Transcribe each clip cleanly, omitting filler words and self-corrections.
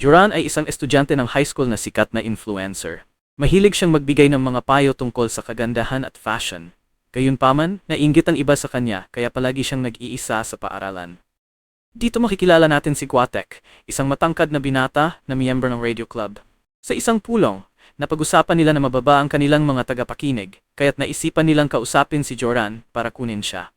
Joran ay isang estudyante ng high school na sikat na influencer. Mahilig siyang magbigay ng mga payo tungkol sa kagandahan at fashion. Gayunpaman, nainggit ang iba sa kanya kaya palagi siyang nag-iisa sa paaralan. Dito makikilala natin si Guatek, isang matangkad na binata na miyembro ng radio club. Sa isang pulong, napag-usapan nila na mababa ang kanilang mga tagapakinig, kaya't naisipan nilang kausapin si Joran para kunin siya.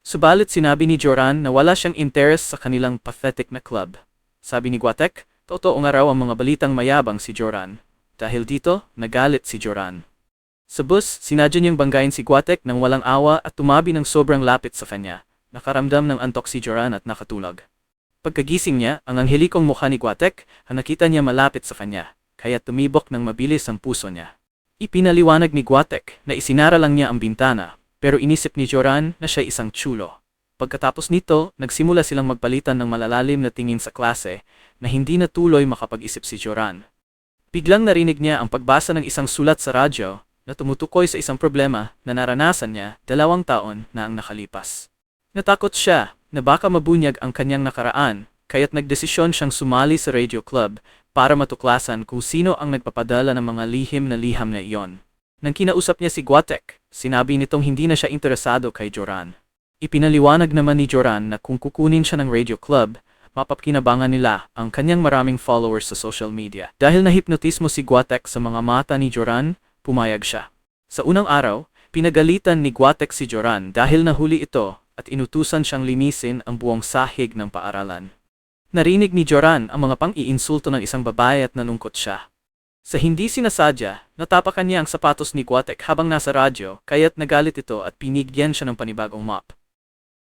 Subalit sinabi ni Joran na wala siyang interest sa kanilang pathetic na club. Sabi ni Guatek, totoo nga raw ang mga balitang mayabang si Joran. Dahil dito, nagalit si Joran. Sa bus, sinadya niyang banggain si Guatek nang walang awa at tumabi ng sobrang lapit sa kanya. Nakaramdam ng antok si Joran at nakatulog. Pagkagising niya, ang anghelikong mukha ni Guatek ang nakita niya malapit sa kanya, kaya tumibok ng mabilis ang puso niya. Ipinaliwanag ni Guatek na isinara lang niya ang bintana, pero inisip ni Joran na siya isang chulo. Pagkatapos nito, nagsimula silang magpalitan ng malalalim na tingin sa klase na hindi na tuloy makapag-isip si Joran. Biglang narinig niya ang pagbasa ng isang sulat sa radyo na tumutukoy sa isang problema na naranasan niya 2 taon na ang nakalipas. Natakot siya na baka mabunyag ang kanyang nakaraan, kaya't nagdesisyon siyang sumali sa radio club para matuklasan kung sino ang nagpapadala ng mga lihim na iyon. Nang kinausap niya si Guatek, sinabi nitong hindi na siya interesado kay Joran. Ipinaliwanag naman ni Joran na kung kukunin siya ng radio club, mapapakinabangan nila ang kanyang maraming followers sa social media. Dahil nahipnotismo si Guatek sa mga mata ni Joran, pumayag siya. Sa unang araw, pinagalitan ni Guatek si Joran dahil nahuli ito at inutusan siyang linisin ang buong sahig ng paaralan. Narinig ni Joran ang mga pang-iinsulto ng isang babae at nalungkot siya. Sa hindi sinasadya, natapakan niya ang sapatos ni Guatek habang nasa radyo, kaya't nagalit ito at pinigyan siya ng panibagong mop.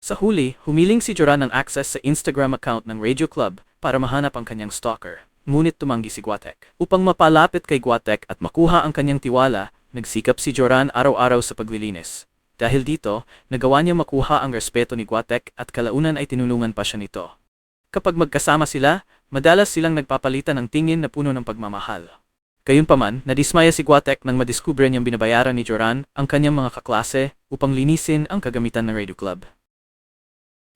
Sa huli, humiling si Joran ng access sa Instagram account ng radio club para mahanap ang kanyang stalker. Ngunit tumanggi si Guatek. Upang mapalapit kay Guatek at makuha ang kanyang tiwala, nagsikap si Joran araw-araw sa paglilinis. Dahil dito, nagawa niya makuha ang respeto ni Guatek at kalaunan ay tinulungan pa siya nito. Kapag magkasama sila, madalas silang nagpapalitan ng tingin na puno ng pagmamahal. Gayunpaman, nadismaya si Guatek nang madiskubre niyang binabayaran ni Joran ang kanyang mga kaklase upang linisin ang kagamitan ng radio club.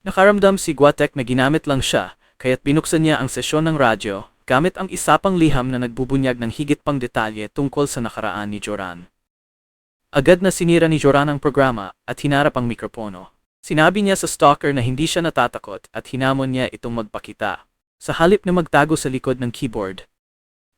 Nakaramdam si Guatek na ginamit lang siya, kaya't binuksan niya ang sesyon ng radyo gamit ang isa pang liham na nagbubunyag ng higit pang detalye tungkol sa nakaraan ni Joran. Agad na sinira ni Joran ang programa at hinarap ang mikropono. Sinabi niya sa stalker na hindi siya natatakot at hinamon niya itong magpakita, sa halip na magtago sa likod ng keyboard.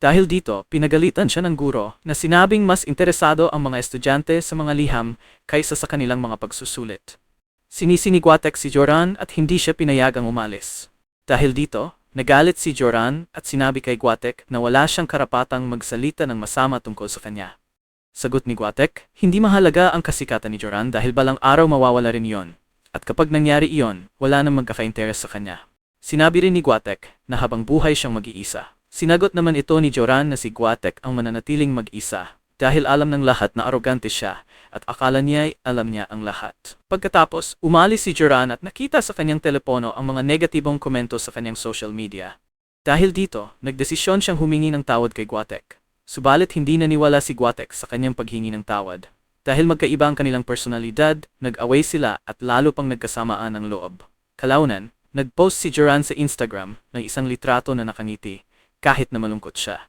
Dahil dito, pinagalitan siya ng guro na sinabing mas interesado ang mga estudyante sa mga liham kaysa sa kanilang mga pagsusulit. Sinisi ni Guatek si Joran at hindi siya pinayagang umalis. Dahil dito, nagalit si Joran at sinabi kay Guatek na wala siyang karapatang magsalita ng masama tungkol sa kanya. Sagot ni Guatek, hindi mahalaga ang kasikatan ni Joran dahil balang araw mawawala rin iyon. At kapag nangyari iyon, wala nang magkaka-interes sa kanya. Sinabi rin ni Guatek na habang buhay siyang mag-iisa. Sinagot naman ito ni Joran na si Guatek ang mananatiling mag-isa dahil alam ng lahat na arogante siya at akala niya ay alam niya ang lahat. Pagkatapos, umalis si Joran at nakita sa kanyang telepono ang mga negatibong komento sa kanyang social media. Dahil dito, nagdesisyon siyang humingi ng tawad kay Guatek. Subalit hindi naniwala si Guatek sa kanyang paghingi ng tawad. Dahil magkaiba ang kanilang personalidad, nag-away sila at lalo pang nagkasamaan ng loob. Kalaunan, nag-post si Joran sa Instagram ng isang litrato na nakangiti, kahit na malungkot siya.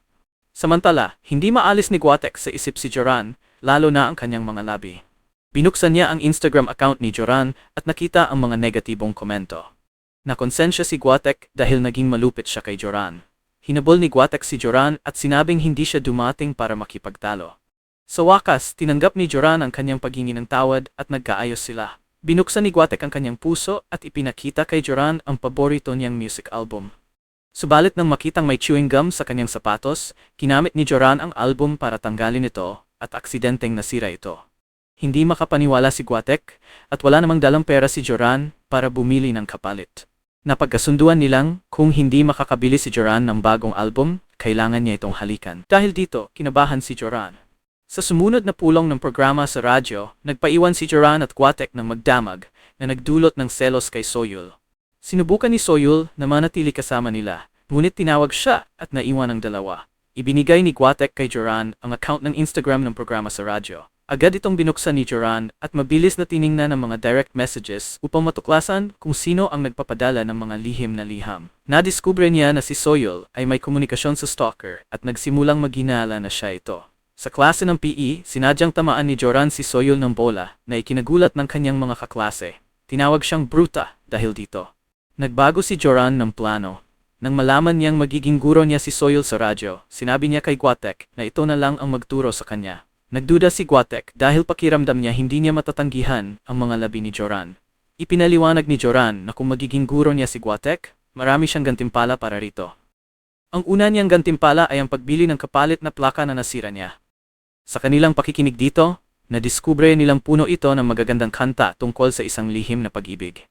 Samantala, hindi maalis ni Guatek sa isip si Joran, lalo na ang kanyang mga labi. Binuksan niya ang Instagram account ni Joran at nakita ang mga negatibong komento. Nakonsensya si Guatek dahil naging malupit siya kay Joran. Hinabol ni Guatek si Joran at sinabing hindi siya dumating para makipagtalo. Sa wakas, tinanggap ni Joran ang kanyang paghingi ng tawad at nagkaayos sila. Binuksan ni Guatek ang kanyang puso at ipinakita kay Joran ang paborito niyang music album. Subalit nang makitang may chewing gum sa kanyang sapatos, ginamit ni Joran ang album para tanggalin ito at aksidenteng nasira ito. Hindi makapaniwala si Guatek at wala namang dalang pera si Joran para bumili ng kapalit. Napagkasunduan nilang kung hindi makakabili si Joran ng bagong album, kailangan niya itong halikan. Dahil dito, kinabahan si Joran. Sa sumunod na pulong ng programa sa radyo, nagpaiwan si Joran at Guatek ng magdamag na nagdulot ng selos kay Soyul. Sinubukan ni Soyul na manatili kasama nila, ngunit tinawag siya at naiwan ang dalawa. Ibinigay ni Guatek kay Joran ang account ng Instagram ng programa sa radyo Agad itong binuksan ni Joran at mabilis na tiningnan ng mga direct messages upang matuklasan kung sino ang nagpapadala ng mga lihim na liham. Nadiskubre niya na si Soyul ay may komunikasyon sa stalker at nagsimulang maghinala na siya ito. Sa klase ng PE, sinadyang tamaan ni Joran si Soyul ng bola na ikinagulat ng kanyang mga kaklase. Tinawag siyang bruta dahil dito. Nagbago si Joran ng plano. Nang malaman niyang magiging guro niya si Soyul sa radyo, sinabi niya kay Gwatek na ito na lang ang magturo sa kanya. Nagduda si Gwatek dahil pakiramdam niya hindi niya matatanggihan ang mga labi ni Joran. Ipinaliwanag ni Joran na kung magiging guro niya si Gwatek, marami siyang gantimpala para rito. Ang una niyang gantimpala ay ang pagbili ng kapalit na plaka na nasira niya. Sa kanilang pakikinig dito, nadiskubre nilang puno ito ng magagandang kanta tungkol sa isang lihim na pag-ibig.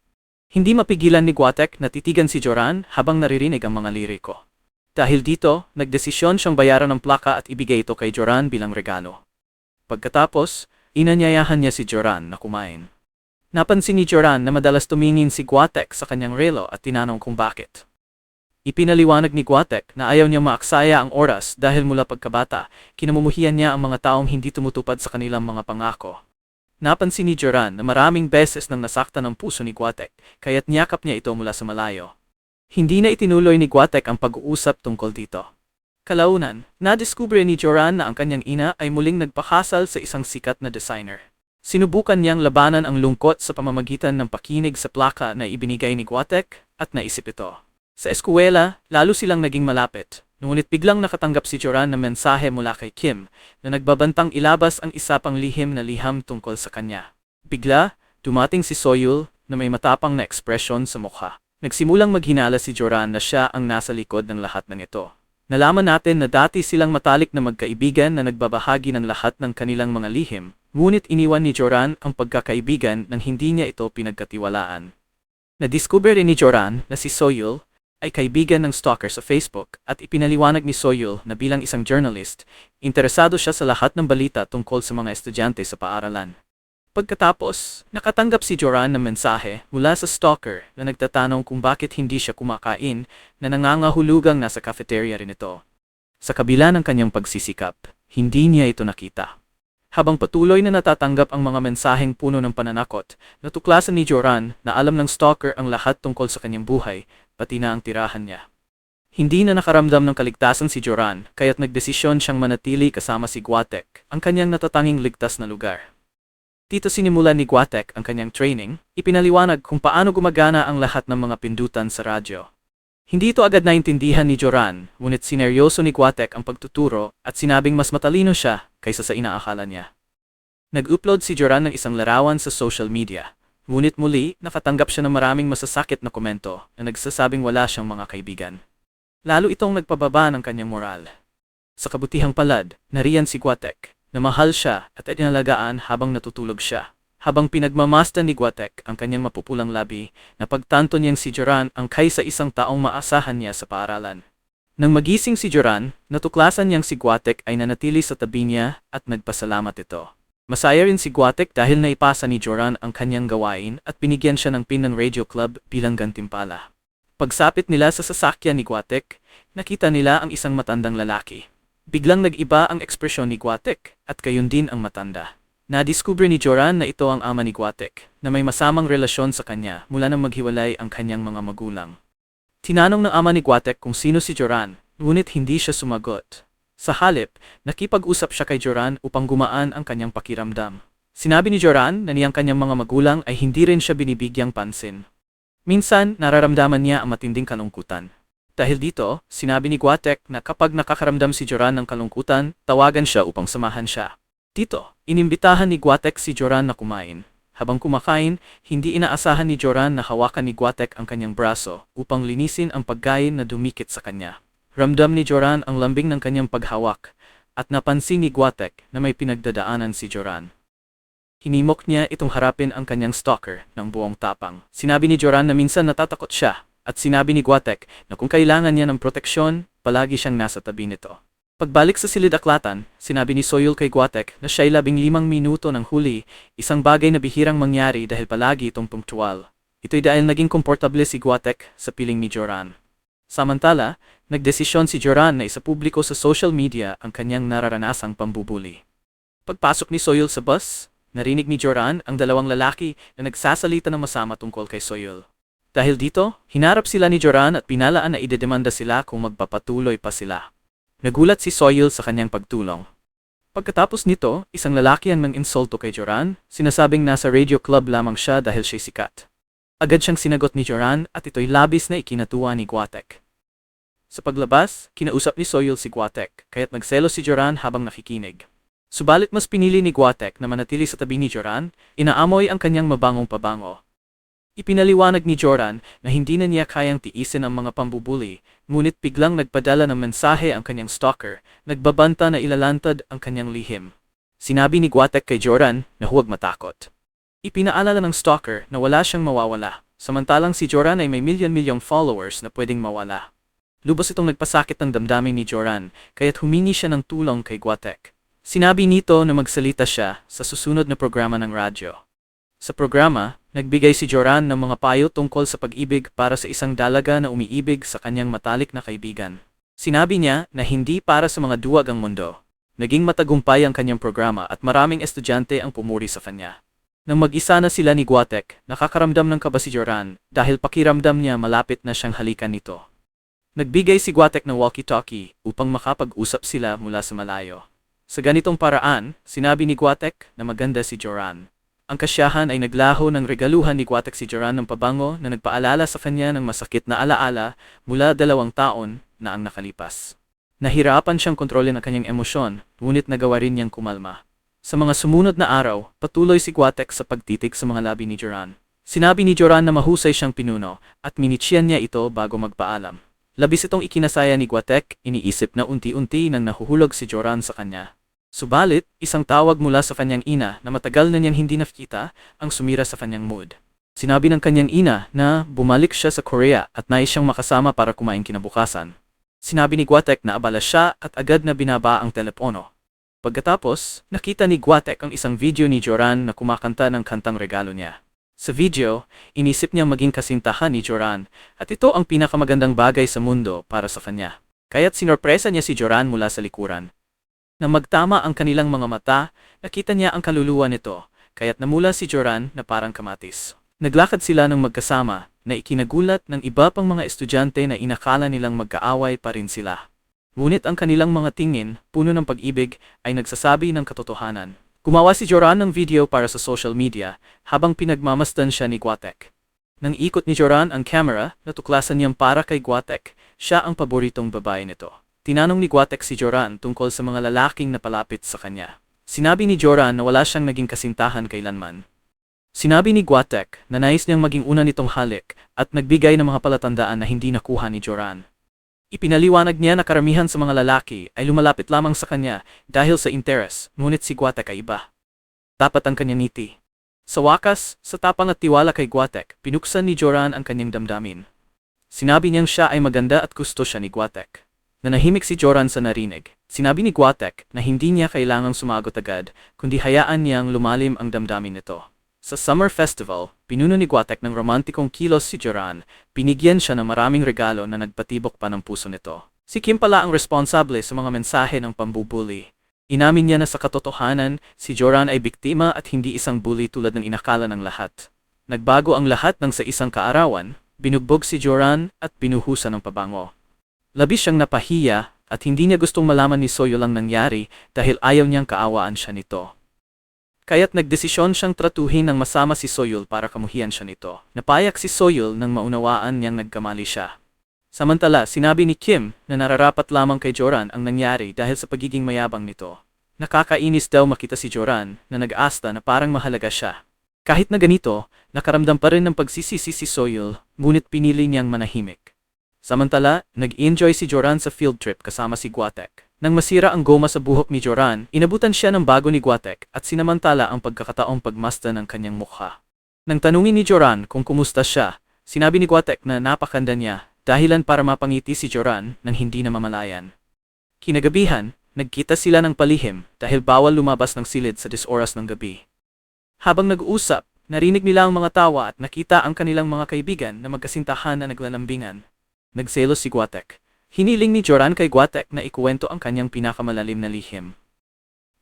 Hindi mapigilan ni Gwatek na titigan si Joran habang naririnig ang mga liriko. Dahil dito, nagdesisyon siyang bayaran ng plaka at ibigay ito kay Joran bilang regalo. Pagkatapos, inanyayahan niya si Joran na kumain. Napansin ni Joran na madalas tumingin si Gwatek sa kanyang relo at tinanong kung bakit. Ipinaliwanag ni Gwatek na ayaw niya maaksaya ang oras dahil mula pagkabata, kinamumuhian niya ang mga taong hindi tumutupad sa kanilang mga pangako. Napansin ni Joran na maraming beses nang nasaktan ang puso ni Gwatek, kaya't niyakap niya ito mula sa malayo. Hindi na itinuloy ni Gwatek ang pag-uusap tungkol dito. Kalaunan, nadiskubre ni Joran na ang kanyang ina ay muling nagpakasal sa isang sikat na designer. Sinubukan niyang labanan ang lungkot sa pamamagitan ng pakinig sa plaka na ibinigay ni Gwatek at naisip ito. Sa eskwela, lalo silang naging malapit, ngunit biglang nakatanggap si Joran ng mensahe mula kay Kim na nagbabantang ilabas ang isa pang lihim na liham tungkol sa kanya. Bigla, dumating si Soyul na may matapang na ekspresyon sa mukha. Nagsimulang maghinala si Joran na siya ang nasa likod ng lahat ng ito. Nalaman natin na dati silang matalik na magkaibigan na nagbabahagi ng lahat ng kanilang mga lihim, ngunit iniwan ni Joran ang pagkakaibigan nang hindi niya ito pinagkatiwalaan. Nadiskubre rin ni Joran na si Soyul ay kaibigan ng stalker sa Facebook at ipinaliwanag ni Soyul na bilang isang journalist, interesado siya sa lahat ng balita tungkol sa mga estudyante sa paaralan. Pagkatapos, nakatanggap si Joran ng mensahe mula sa stalker na nagtatanong kung bakit hindi siya kumakain na nangangahulugang nasa cafeteria rin ito. Sa kabila ng kanyang pagsisikap, hindi niya ito nakita. Habang patuloy na natatanggap ang mga mensaheng puno ng pananakot, natuklasan ni Joran na alam ng stalker ang lahat tungkol sa kanyang buhay, pati na ang tirahan niya. Hindi na nakaramdam ng kaligtasan si Joran, kaya't nagdesisyon siyang manatili kasama si Gwatek, ang kanyang natatanging ligtas na lugar. Dito sinimulan ni Gwatek ang kanyang training, ipinaliwanag kung paano gumagana ang lahat ng mga pindutan sa radyo. Hindi ito agad naintindihan ni Joran, ngunit sineryoso ni Gwatek ang pagtuturo at sinabing mas matalino siya kaysa sa inaakala niya. Nag-upload si Joran ng isang larawan sa social media, ngunit muli nakatanggap siya ng maraming masasakit na komento na nagsasabing wala siyang mga kaibigan. Lalo itong nagpababa ng kanyang moral. Sa kabutihang palad, nariyan si Gwatek na mahal siya at inalagaan habang natutulog siya. Habang pinagmamasdan ni Gwatek ang kanyang mapupulang labi, napagtanto niyang si Joran ang kaysa isang taong maasahan niya sa paaralan. Nang magising si Joran, natuklasan niyang si Gwatek ay nanatili sa tabi niya at nagpasalamat ito. Masaya rin si Gwatek dahil naipasa ni Joran ang kanyang gawain at binigyan siya ng pin ng radio club bilang gantimpala. Pagsapit nila sa sasakyan ni Gwatek, nakita nila ang isang matandang lalaki. Biglang nag-iba ang ekspresyon ni Gwatek at gayon din ang matanda. Nadiskubre ni Joran na ito ang ama ni Gwatek na may masamang relasyon sa kanya mula nang maghiwalay ang kanyang mga magulang. Tinanong ng ama ni Gwatek kung sino si Joran, ngunit hindi siya sumagot. Sa halip, nakipag-usap siya kay Joran upang gumaan ang kanyang pakiramdam. Sinabi ni Joran na niyang kanyang mga magulang ay hindi rin siya binibigyang pansin. Minsan, nararamdaman niya ang matinding kalungkutan. Dahil dito, sinabi ni Gwatek na kapag nakakaramdam si Joran ng kalungkutan, tawagan siya upang samahan siya. Dito, inimbitahan ni Gwatek si Joran na kumain. Habang kumakain, hindi inaasahan ni Joran na hawakan ni Gwatek ang kanyang braso upang linisin ang pagkain na dumikit sa kanya. Ramdam ni Joran ang lambing ng kanyang paghawak at napansin ni Gwatek na may pinagdadaanan si Joran. Hinimok niya itong harapin ang kanyang stalker ng buong tapang. Sinabi ni Joran na minsan natatakot siya. At sinabi ni Gwatek na kung kailangan niya ng proteksyon, palagi siyang nasa tabi nito. Pagbalik sa silid-aklatan, sinabi ni Soyul kay Gwatek na siya'y 15 minuto ng huli, isang bagay na bihirang mangyari dahil palagi itong punctual. Ito'y dahil naging komportable si Gwatek sa piling ni Joran. Samantala, nagdesisyon si Joran na isapubliko sa social media ang kanyang nararanasang pambubuli. Pagpasok ni Soyul sa bus, narinig ni Joran ang dalawang lalaki na nagsasalita ng masama tungkol kay Soyul. Dahil dito, hinarap sila ni Joran at pinalaan na idedemanda sila kung magpapatuloy pa sila. Nagulat si Soyul sa kanyang pagtulong. Pagkatapos nito, isang lalaki ang nang-insulto kay Joran, sinasabing nasa radio club lamang siya dahil siya'y sikat. Agad siyang sinagot ni Joran at ito'y labis na ikinatuwa ni Guatek. Sa paglabas, kinausap ni Soyul si Guatek, kaya't nagselos si Joran habang nakikinig. Subalit mas pinili ni Guatek na manatili sa tabi ni Joran, inaamoy ang kanyang mabangong pabango. Ipinaliwanag ni Joran na hindi na niya kayang tiisin ang mga pambubuli, ngunit biglang nagpadala ng mensahe ang kanyang stalker, nagbabanta na ilalantad ang kanyang lihim. Sinabi ni Guatek kay Joran na huwag matakot. Ipinaalala ng stalker na wala siyang mawawala, samantalang si Joran ay may milyon-milyong followers na pwedeng mawala. Lubos itong nagpasakit ng damdamin ni Joran, kaya't humingi siya ng tulong kay Guatek. Sinabi nito na magsalita siya sa susunod na programa ng radyo. Sa programa, nagbigay si Joran ng mga payo tungkol sa pag-ibig para sa isang dalaga na umiibig sa kanyang matalik na kaibigan. Sinabi niya na hindi para sa mga duwag ang mundo. Naging matagumpay ang kanyang programa at maraming estudyante ang pumuri sa kanya. Nang mag-isa na sila ni Guatek, nakakaramdam ng kaba si Joran dahil pakiramdam niya malapit na siyang halikan nito. Nagbigay si Guatek ng walkie-talkie upang makapag-usap sila mula sa malayo. Sa ganitong paraan, sinabi ni Guatek na maganda si Joran. Ang kasyahan ay naglaho ng regaluhan ni Guatek si Joran ng pabango na nagpaalala sa kanya ng masakit na alaala mula 2 taon na ang nakalipas. Nahirapan siyang kontrolin ang kanyang emosyon, ngunit nagawa rin niyang kumalma. Sa mga sumunod na araw, patuloy si Guatek sa pagtitik sa mga labi ni Joran. Sinabi ni Joran na mahusay siyang pinuno at minitsyan niya ito bago magpaalam. Labis itong ikinasaya ni Guatek, iniisip na unti-unti nang nahuhulog si Joran sa kanya. Subalit, isang tawag mula sa kanyang ina na matagal na niyang hindi nakita ang sumira sa kanyang mood. Sinabi ng kanyang ina na bumalik siya sa Korea at nais siyang makasama para kumain kinabukasan. Sinabi ni Guatek na abala siya at agad na binaba ang telepono. Pagkatapos, nakita ni Guatek ang isang video ni Joran na kumakanta ng kantang regalo niya. Sa video, inisip niyang maging kasintahan ni Joran at ito ang pinakamagandang bagay sa mundo para sa kanya. Kaya't sinorpresa niya si Joran mula sa likuran. Nang magtama ang kanilang mga mata, nakita niya ang kaluluwa nito, kaya't namula si Joran na parang kamatis. Naglakad sila ng magkasama na ikinagulat ng iba pang mga estudyante na inakala nilang magkaaway pa rin sila. Ngunit ang kanilang mga tingin, puno ng pag-ibig, ay nagsasabi ng katotohanan. Gumawa si Joran ng video para sa social media habang pinagmamasdan siya ni Guatek. Nang ikot ni Joran ang camera, natuklasan niyang para kay Guatek, siya ang paboritong babae nito. Tinanong ni Guatek si Joran tungkol sa mga lalaking napalapit sa kanya. Sinabi ni Joran na wala siyang naging kasintahan kailanman. Sinabi ni Guatek na nais niyang maging una nitong halik at nagbigay ng mga palatandaan na hindi nakuha ni Joran. Ipinaliwanag niya na karamihan sa mga lalaki ay lumalapit lamang sa kanya dahil sa interes, ngunit si Guatek ay iba. Tapat ang kanyang ngiti. Sa wakas, sa tapang at tiwala kay Guatek, pinuksan ni Joran ang kanyang damdamin. Sinabi niyang siya ay maganda at gusto siya ni Guatek. Nanahimik si Joran sa narinig. Sinabi ni Guatek na hindi niya kailangang sumagot agad, kundi hayaan niyang lumalim ang damdamin nito. Sa Summer Festival, pinuno ni Guatek ng romantikong kilos si Joran, binigyan siya ng maraming regalo na nagpatibok pa ng puso nito. Si Kim pala ang responsable sa mga mensahe ng pambubuli. Inamin niya na sa katotohanan, si Joran ay biktima at hindi isang bully tulad ng inakala ng lahat. Nagbago ang lahat nang sa isang kaarawan, binugbog si Joran at binuhusan ng pabango. Labis siyang napahiya at hindi niya gustong malaman ni Soyul ang nangyari dahil ayaw niyang kaawaan siya nito. Kaya't nagdesisyon siyang tratuhin ng masama si Soyul para kamuhian siya nito. Napayak si Soyul nang maunawaan niyang nagkamali siya. Samantala, sinabi ni Kim na nararapat lamang kay Joran ang nangyari dahil sa pagiging mayabang nito. Nakakainis daw makita si Joran na nag-asta na parang mahalaga siya. Kahit na ganito, nakaramdam pa rin ng pagsisisi si Soyul, ngunit pinili niyang manahimik. Samantala, nag-enjoy si Joran sa field trip kasama si Guatek. Nang masira ang goma sa buhok ni Joran, inabutan siya ng bago ni Guatek at sinamantala ang pagkakataong pagmasdan ng kanyang mukha. Nang tanungin ni Joran kung kumusta siya, sinabi ni Guatek na napakanda niya, dahilan para mapangiti si Joran nang hindi na mamalayan. Kinagabihan, nagkita sila ng palihim dahil bawal lumabas ng silid sa 10 oras ng gabi. Habang nag-uusap, narinig nila ang mga tawa at nakita ang kanilang mga kaibigan na magkasintahan na naglalambingan. Nagselos si Guatek. Hiniling ni Joran kay Guatek na ikuwento ang kanyang pinakamalalim na lihim.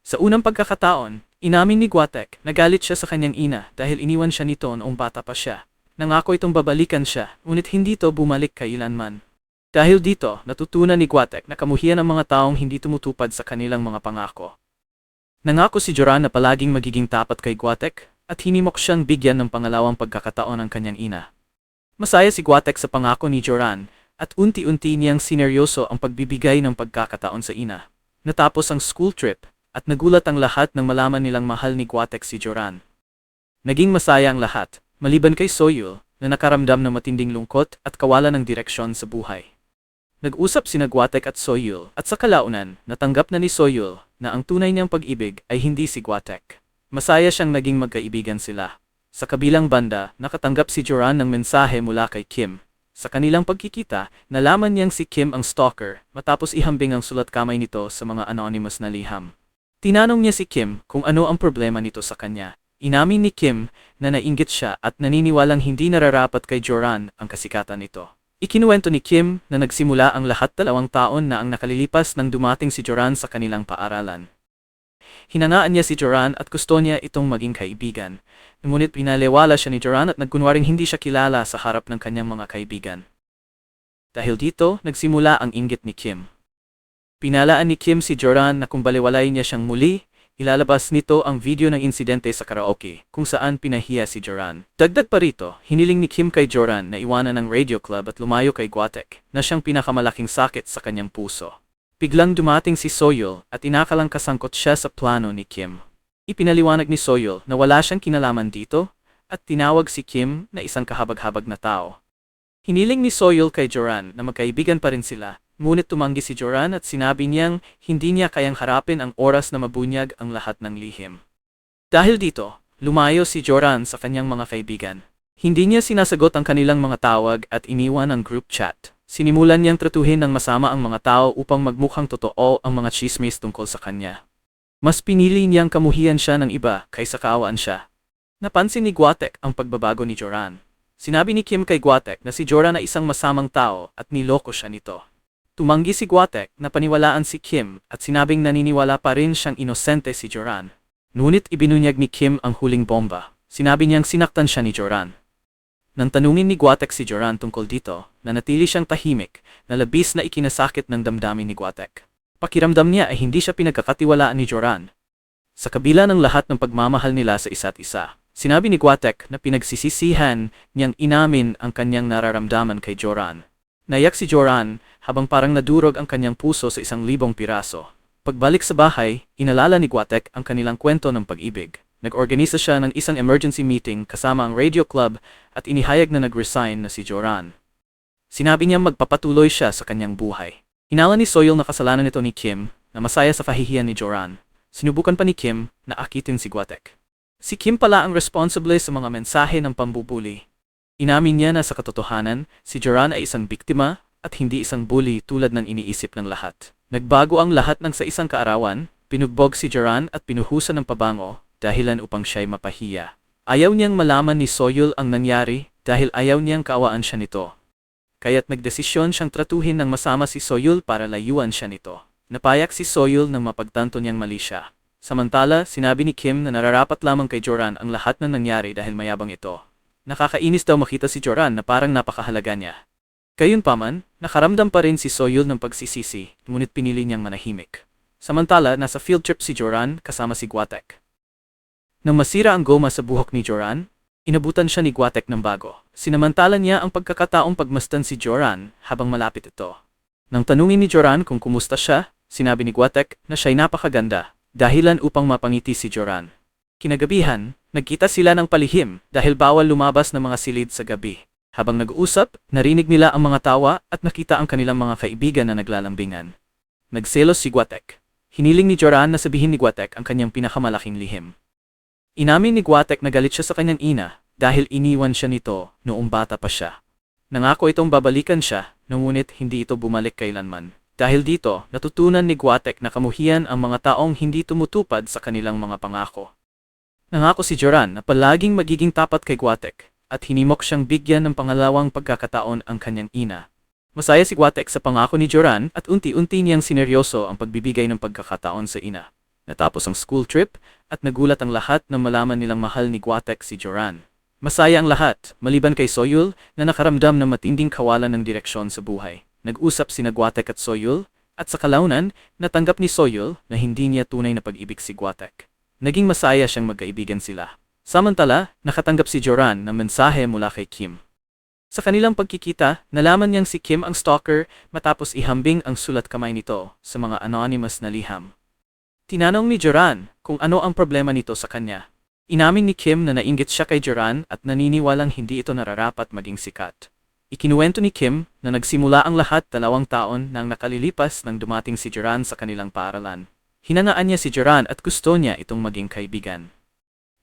Sa unang pagkakataon, inamin ni Guatek na galit siya sa kanyang ina dahil iniwan siya nito noong bata pa siya. Nangako itong babalikan siya, ngunit hindi ito bumalik kailanman. Dahil dito, natutunan ni Guatek na kamuhian ang mga taong hindi tumutupad sa kanilang mga pangako. Nangako si Joran na palaging magiging tapat kay Guatek at hinimok siyang bigyan ng pangalawang pagkakataon ang kanyang ina. Masaya si Guatek sa pangako ni Joran at unti-unti niyang sineryoso ang pagbibigay ng pagkakataon sa ina. Natapos ang school trip at nagulat ang lahat nang malaman nilang mahal ni Guatek si Joran. Naging masaya ang lahat, maliban kay Soyul na nakaramdam ng matinding lungkot at kawalan ng direksyon sa buhay. Nag-usap sina Guatek at Soyul at sa kalaunan, natanggap na ni Soyul na ang tunay niyang pag-ibig ay hindi si Guatek. Masaya siyang naging magkaibigan sila. Sa kabilang banda, nakatanggap si Joran ng mensahe mula kay Kim. Sa kanilang pagkikita, nalaman niyang si Kim ang stalker matapos ihambing ang sulat kamay nito sa mga anonymous na liham. Tinanong niya si Kim kung ano ang problema nito sa kanya. Inamin ni Kim na nainggit siya at naniniwalang hindi nararapat kay Joran ang kasikatan nito. Ikinuwento ni Kim na nagsimula ang lahat 2 taon na ang nakalilipas nang dumating si Joran sa kanilang paaralan. Hinangaan niya si Joran at gusto niya itong maging kaibigan. Ngunit pinalewala siya ni Joran at nagkunwaring hindi siya kilala sa harap ng kanyang mga kaibigan. Dahil dito, nagsimula ang inggit ni Kim. Pinalaan ni Kim si Joran na kung baliwalayin niya siyang muli, ilalabas nito ang video ng insidente sa karaoke kung saan pinahiya si Joran. Dagdag pa rito, hiniling ni Kim kay Joran na iwanan ng radio club at lumayo kay Guatek na siyang pinakamalaking sakit sa kanyang puso. Biglang dumating si Soyul at inakalang kasangkot siya sa plano ni Kim. Ipinaliwanag ni Soyul na wala siyang kinalaman dito at tinawag si Kim na isang kahabag-habag na tao. Hiniling ni Soyul kay Joran na magkaibigan pa rin sila. Ngunit tumanggi si Joran at sinabi niyang hindi niya kayang harapin ang oras na mabunyag ang lahat ng lihim. Dahil dito, lumayo si Joran sa kanyang mga kaibigan. Hindi niya sinasagot ang kanilang mga tawag at iniwan ang group chat. Sinimulan niyang tratuhin ng masama ang mga tao upang magmukhang totoo ang mga chismis tungkol sa kanya. Mas pinili niyang kamuhian siya ng iba kaysa kaawaan siya. Napansin ni Guatek ang pagbabago ni Joran. Sinabi ni Kim kay Guatek na si Joran ay isang masamang tao at niloko siya nito. Tumanggi si Guatek na paniwalaan si Kim at sinabing naniniwala pa rin siyang inosente si Joran. Ngunit ibinunyag ni Kim ang huling bomba. Sinabi niyang sinaktan siya ni Joran. Nang tanungin ni Guatek si Joran tungkol dito, nanatili siyang tahimik na labis na ikinasakit ng damdamin ni Guatek. Pakiramdam niya ay hindi siya pinagkakatiwalaan ni Joran. Sa kabila ng lahat ng pagmamahal nila sa isa't isa, sinabi ni Guatek na pinagsisisihan niyang inamin ang kanyang nararamdaman kay Joran. Naiyak si Joran habang parang nadurog ang kanyang puso sa 1,000 piraso. Pagbalik sa bahay, inalala ni Guatek ang kanilang kwento ng pag-ibig. Nag-organisa siya ng isang emergency meeting kasama ang radio club at inihayag na nag-resign na si Joran. Sinabi niya magpapatuloy siya sa kanyang buhay. Hinala ni Soyul na kasalanan nito ni Kim na masaya sa kahihiyan ni Joran. Sinubukan pa ni Kim na akitin si Guatek. Si Kim pala ang responsable sa mga mensahe ng pambubuli. Inamin niya na sa katotohanan, si Joran ay isang biktima at hindi isang bully tulad ng iniisip ng lahat. Nagbago ang lahat ng sa isang kaarawan, pinugbog si Joran at pinuhusan ng pabango, dahilan upang siya'y mapahiya. Ayaw niyang malaman ni Soyul ang nangyari dahil ayaw niyang kaawaan siya nito. Kaya't nagdesisyon siyang tratuhin ng masama si Soyul para layuan siya nito. Napayak si Soyul nang mapagtanto niyang mali siya. Samantala, sinabi ni Kim na nararapat lamang kay Joran ang lahat ng nangyari dahil mayabang ito. Nakakainis daw makita si Joran na parang napakahalaga niya. Gayunpaman, nakaramdam pa rin si Soyul ng pagsisisi, ngunit pinili niyang manahimik. Samantala, nasa field trip si Joran kasama si Guatek. Nang masira ang goma sa buhok ni Joran, inabutan siya ni Guatek ng bago. Sinamantala niya ang pagkakataong pagmasdan si Joran habang malapit ito. Nang tanungin ni Joran kung kumusta siya, sinabi ni Guatek na siya'y napakaganda, dahilan upang mapangiti si Joran. Kinagabihan, nagkita sila ng palihim dahil bawal lumabas ng mga silid sa gabi. Habang nag-uusap, narinig nila ang mga tawa at nakita ang kanilang mga kaibigan na naglalambingan. Nagselos si Guatek. Hiniling ni Joran na sabihin ni Guatek ang kanyang pinakamalaking lihim. Inamin ni Guatek na galit siya sa kanyang ina dahil iniwan siya nito noong bata pa siya. Nangako itong babalikan siya, ngunit hindi ito bumalik kailanman. Dahil dito, natutunan ni Guatek na kamuhian ang mga taong hindi tumutupad sa kanilang mga pangako. Nangako si Joran na palaging magiging tapat kay Guatek at hinimok siyang bigyan ng pangalawang pagkakataon ang kanyang ina. Masaya si Guatek sa pangako ni Joran at unti-unti niyang sineryoso ang pagbibigay ng pagkakataon sa ina. Natapos ang school trip at nagulat ang lahat nang malaman nilang mahal ni Gwatek si Joran. Masaya ang lahat, maliban kay Soyul na nakaramdam ng matinding kawalan ng direksyon sa buhay. Nag-usap sina Gwatek at Soyul at sa kalaunan, natanggap ni Soyul na hindi niya tunay na pag-ibig si Gwatek. Naging masaya siyang magkaibigan sila. Samantala, nakatanggap si Joran ng mensahe mula kay Kim. Sa kanilang pagkikita, nalaman niyang si Kim ang stalker matapos ihambing ang sulat kamay nito sa mga anonymous na liham. Tinanong ni Joran kung ano ang problema nito sa kanya. Inamin ni Kim na nainggit siya kay Joran at naniniwalang hindi ito nararapat maging sikat. Ikinuwento ni Kim na nagsimula ang lahat 2 taon nang nakalilipas nang dumating si Joran sa kanilang paaralan. Hinangaan niya si Joran at gusto niya itong maging kaibigan.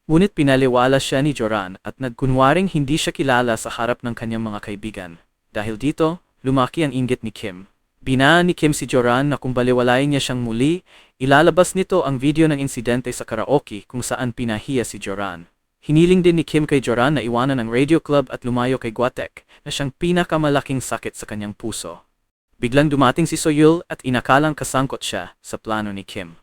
Ngunit pinaliwala siya ni Joran at nagkunwaring hindi siya kilala sa harap ng kanyang mga kaibigan. Dahil dito, lumaki ang inggit ni Kim. Binaan ni Kim si Joran na kung baliwalain niya siyang muli, ilalabas nito ang video ng insidente sa karaoke kung saan pinahiya si Joran. Hiniling din ni Kim kay Joran na iwanan ang radio club at lumayo kay Gwatek na siyang pinakamalaking sakit sa kanyang puso. Biglang dumating si Soyul at inakalang kasangkot siya sa plano ni Kim.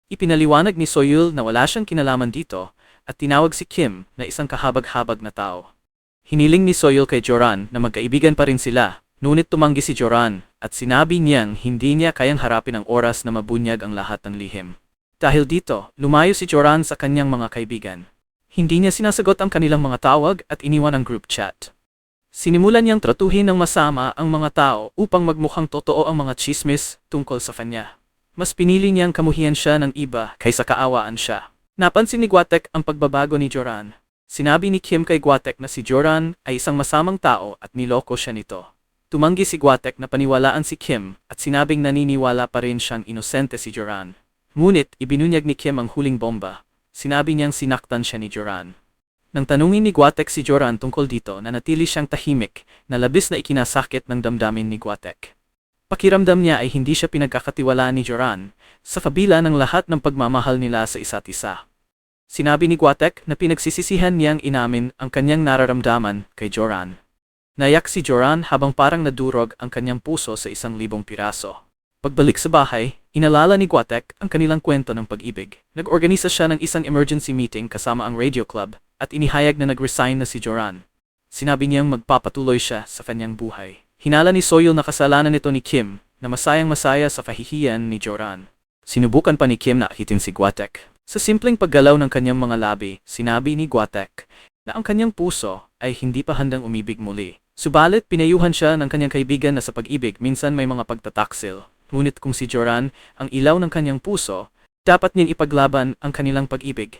Ipinaliwanag ni Soyul na wala siyang kinalaman dito at tinawag si Kim na isang kahabag-habag na tao. Hiniling ni Soyul kay Joran na magkaibigan pa rin sila. Ngunit tumanggi si Joran at sinabi niyang hindi niya kayang harapin ang oras na mabunyag ang lahat ng lihim. Dahil dito, lumayo si Joran sa kanyang mga kaibigan. Hindi niya sinasagot ang kanilang mga tawag at iniwan ang group chat. Sinimulan niyang tratuhin ng masama ang mga tao upang magmukhang totoo ang mga chismis tungkol sa kanya. Mas pinili niyang kamuhian siya ng iba kaysa kaawaan siya. Napansin ni Gwatek ang pagbabago ni Joran. Sinabi ni Kim kay Gwatek na si Joran ay isang masamang tao at niloko siya nito. Tumanggi si Gwatek na paniwalaan si Kim at sinabing naniniwala pa rin siyang inosente si Joran. Ngunit ibinunyag ni Kim ang huling bomba. Sinabi niyang sinaktan siya ni Joran. Nang tanungin ni Gwatek si Joran tungkol dito, nanatili siyang tahimik na labis na ikinasakit ng damdamin ni Gwatek. Pakiramdam niya ay hindi siya pinagkakatiwalaan ni Joran sa kabila ng lahat ng pagmamahal nila sa isa't isa. Sinabi ni Gwatek na pinagsisisihan niyang inamin ang kanyang nararamdaman kay Joran. Nayak si Joran habang parang nadurog ang kanyang puso sa 1,000 piraso. Pagbalik sa bahay, inalala ni Gwatek ang kanilang kwento ng pag-ibig. Nag-organisa siya ng isang emergency meeting kasama ang radio club at inihayag na nag-resign na si Joran. Sinabi niyang magpapatuloy siya sa kanyang buhay. Hinala ni Soyul na kasalanan nito ni Kim na masayang-masaya sa kahihiyan ni Joran. Sinubukan pa ni Kim na akitin si Gwatek. Sa simpleng paggalaw ng kanyang mga labi, sinabi ni Gwatek na ang kanyang puso ay hindi pa handang umibig muli. Subalit pinayuhan siya ng kanyang kaibigan na sa pag-ibig minsan may mga pagtataksil. Ngunit kung si Joran ang ilaw ng kanyang puso, dapat niyang ipaglaban ang kanilang pag-ibig.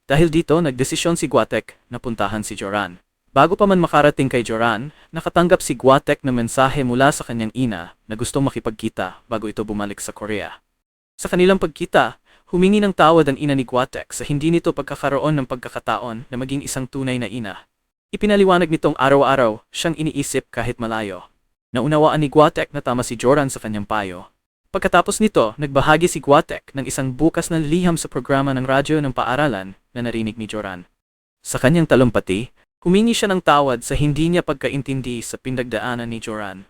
Dahil dito nagdesisyon si Gwatek na puntahan si Joran. Bago pa man makarating kay Joran, nakatanggap si Gwatek ng mensahe mula sa kanyang ina na gustong makipagkita bago ito bumalik sa Korea. Sa kanilang pagkita, humingi ng tawad ang ina ni Gwatek sa hindi nito pagkakaroon ng pagkakataon na maging isang tunay na ina. Ipinaliwanag nitong araw-araw siyang iniisip kahit malayo. Naunawaan ni Gwatek na tama si Joran sa kanyang payo. Pagkatapos nito, nagbahagi si Gwatek ng isang bukas na liham sa programa ng radyo ng paaralan na narinig ni Joran. Sa kanyang talumpati, humingi siya ng tawad sa hindi niya pagkaintindi sa pinagdaanan ni Joran.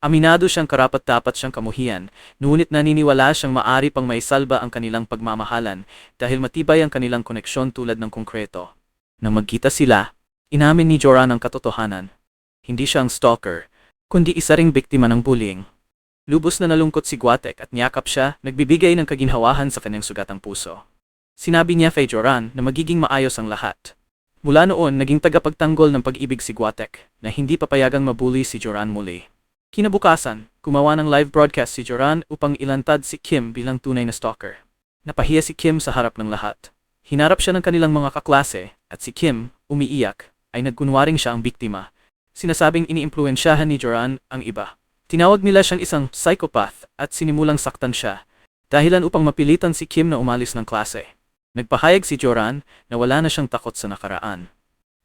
Aminado siyang karapat-dapat siyang kamuhian, ngunit naniniwala siyang maari pang maisalba ang kanilang pagmamahalan dahil matibay ang kanilang koneksyon tulad ng konkreto. Nang magkita sila, inamin ni Joran ang katotohanan. Hindi siya ang stalker, kundi isa ring biktima ng bullying. Lubos na nalungkot si Gwatek at niyakap siya, nagbibigay ng kaginhawahan sa kanyang sugatang puso. Sinabi niya kay Joran na magiging maayos ang lahat. Mula noon, naging tagapagtanggol ng pag-ibig si Gwatek na hindi papayagang mabully si Joran muli. Kinabukasan, gumawa ng live broadcast si Joran upang ilantad si Kim bilang tunay na stalker. Napahiya si Kim sa harap ng lahat. Hinarap siya ng kanilang mga kaklase at si Kim, umiiyak, ay nagkunwaring siya ang biktima. Sinasabing iniimpluwensyahan ni Joran ang iba. Tinawag nila siyang isang psychopath at sinimulang saktan siya, dahilan upang mapilitan si Kim na umalis ng klase. Nagpahayag si Joran na wala na siyang takot sa nakaraan.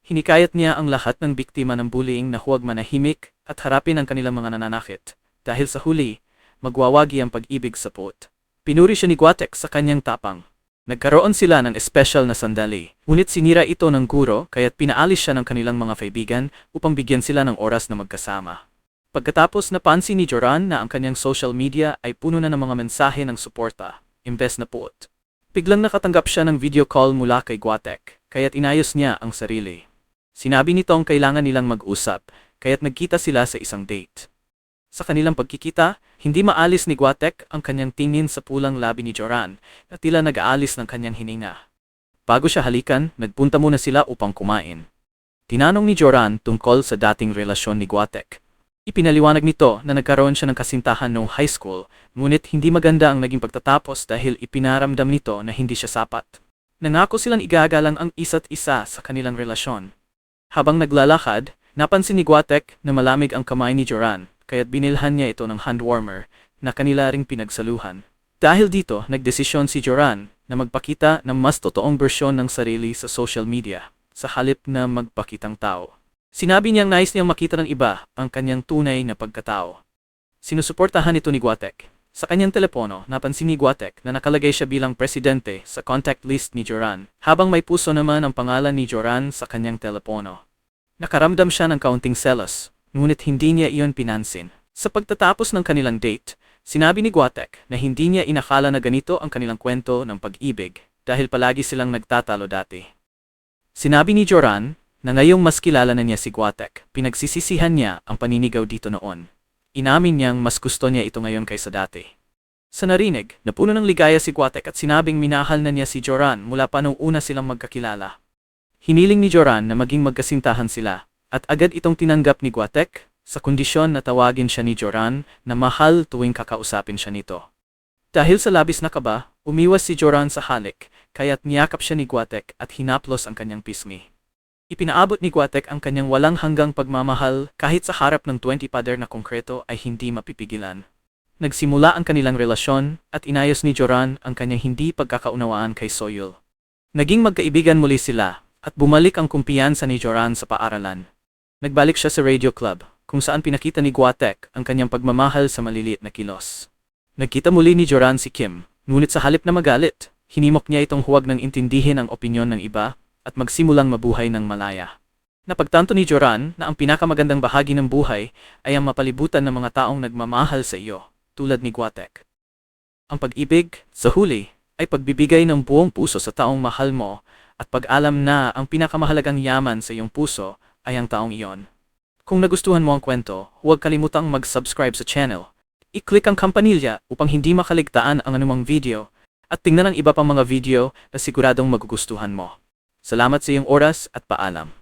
Hinikayat niya ang lahat ng biktima ng bullying na huwag manahimik at harapin ang kanilang mga nananakit, dahil sa huli, magwawagi ang pag-ibig sa puot. Pinuri siya ni Gwatek sa kanyang tapang. Nagkaroon sila ng espesyal na sandali, ngunit sinira ito ng guro kaya't pinaalis siya ng kanilang mga kaibigan upang bigyan sila ng oras na magkasama. Pagkatapos napansin ni Joran na ang kanyang social media ay puno na ng mga mensahe ng suporta, imbes na puot. Biglang nakatanggap siya ng video call mula kay Guatek, kaya't inayos niya ang sarili. Sinabi nitong kailangan nilang mag-usap, kaya't nagkita sila sa isang date. Sa kanilang pagkikita, hindi maalis ni Guatek ang kanyang tingin sa pulang labi ni Joran na tila nag-aalis ng kanyang hininga. Bago siya halikan, nagpunta muna sila upang kumain. Tinanong ni Joran tungkol sa dating relasyon ni Guatek. Ipinaliwanag nito na nagkaroon siya ng kasintahan noong high school, ngunit hindi maganda ang naging pagtatapos dahil ipinaramdam nito na hindi siya sapat. Nangako silang igagalang ang isa't isa sa kanilang relasyon. Habang naglalakad, napansin ni Guatek na malamig ang kamay ni Joran, kaya't binilhan niya ito ng hand warmer na kanila ring pinagsaluhan. Dahil dito, nagdesisyon si Joran na magpakita ng mas totoong bersyon ng sarili sa social media, sa halip na magpakitang tao. Sinabi niyang nais niyang makita ng iba ang kanyang tunay na pagkatao. Sinusuportahan ito ni Guatek. Sa kanyang telepono, napansin ni Guatek na nakalagay siya bilang presidente sa contact list ni Joran, habang may puso naman ang pangalan ni Joran sa kanyang telepono. Nakaramdam siya ng kaunting selos, ngunit hindi niya iyon pinansin. Sa pagtatapos ng kanilang date, sinabi ni Guatek na hindi niya inakala na ganito ang kanilang kwento ng pag-ibig dahil palagi silang nagtatalo dati. Sinabi ni Joran na ngayong mas kilala na niya si Guatek, pinagsisisihan niya ang paninigaw dito noon. Inamin niyang mas gusto niya ito ngayon kaysa dati. Sa narinig, napuno ng ligaya si Guatek at sinabing minahal na niya si Joran mula pa nung una silang magkakilala. Hiniling ni Joran na maging magkasintahan sila, at agad itong tinanggap ni Guatek sa kondisyon na tawagin siya ni Joran na mahal tuwing kakausapin siya nito. Dahil sa labis na kaba, umiwas si Joran sa halik, kaya't niyakap siya ni Guatek at hinaplos ang kanyang pisngi. Ipinaabot ni Guatek ang kanyang walang hanggang pagmamahal kahit sa harap ng 20 pader na konkreto ay hindi mapipigilan. Nagsimula ang kanilang relasyon at inayos ni Joran ang kanyang hindi pagkakaunawaan kay Soyul. Naging magkaibigan muli sila at bumalik ang kumpiyansa ni Joran sa paaralan. Nagbalik siya sa radio club kung saan pinakita ni Guatek ang kanyang pagmamahal sa maliliit na kilos. Nagkita muli ni Joran si Kim, ngunit sa halip na magalit, hinimok niya itong huwag nang intindihin ang opinyon ng iba at magsimulang mabuhay ng malaya. Napagtanto ni Joran na ang pinakamagandang bahagi ng buhay ay ang mapalibutan ng mga taong nagmamahal sa iyo, tulad ni Guatek. Ang pag-ibig, sa huli, ay pagbibigay ng buong puso sa taong mahal mo at pag-alam na ang pinakamahalagang yaman sa iyong puso ay ang taong iyon. Kung nagustuhan mo ang kwento, huwag kalimutang mag-subscribe sa channel. I-click ang kampanilya upang hindi makaligtaan ang anumang video at tingnan ang iba pang mga video na siguradong magugustuhan mo. Salamat sa iyong oras at paalam.